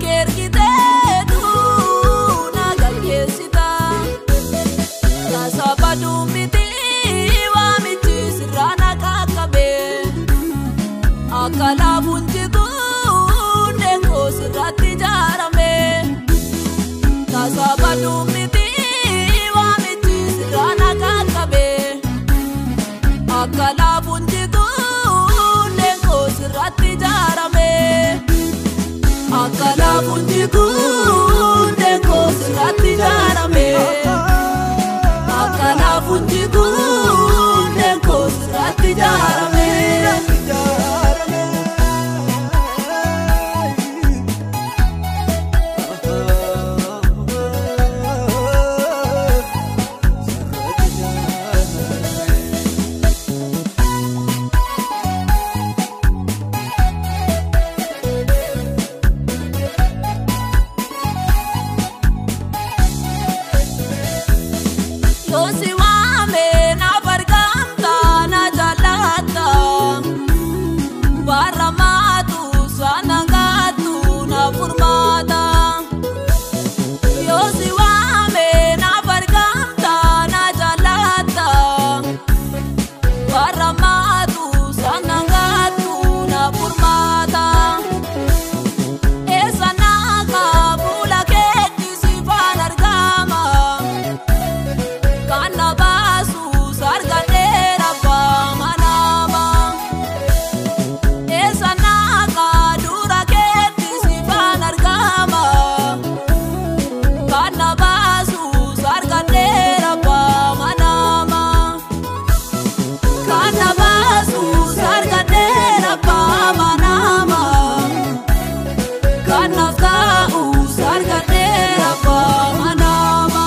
kerkiteetu nagalgeessita taasifadhu miti waamichi sirraan qaqqabe akka laafuun jiguun deengoo sirratti ijaarame taasifadhu miti waamichi sirraan qaqqabe akka laafuun jiguun deengoo sirratti ijaarame. Akka laafuun jiguun deengoo sirratti ijaarame akka laafuun jiguun deengoo sirratti ijaarame. Yosi waame na bargamta na jalata baramatu sanangatu na furmata Yosi waame na bargamta na jalata baramatu sanangatu na furmata Esa naka bula keti sifan argama Kana basu sargadera pa manama Esa naka dura keti sifan argama Kana basu sargadera pa manama Kana basu sargadera pa manama Kana kau sargadera pa manama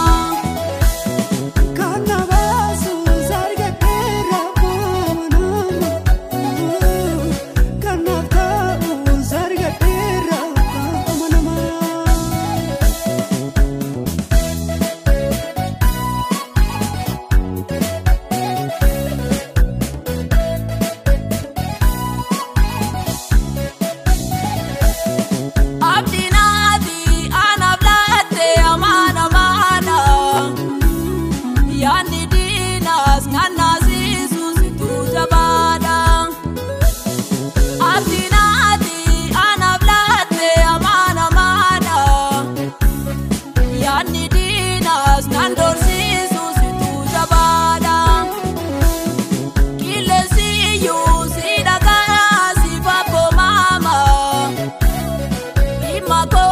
Abdinati anablate amana mana Yani dinas nanazi susitu jabada Abdinati anablate amana mana Yani dinas nandorsi susitu jabada Kilesi yu sidaka sifapo mama Imako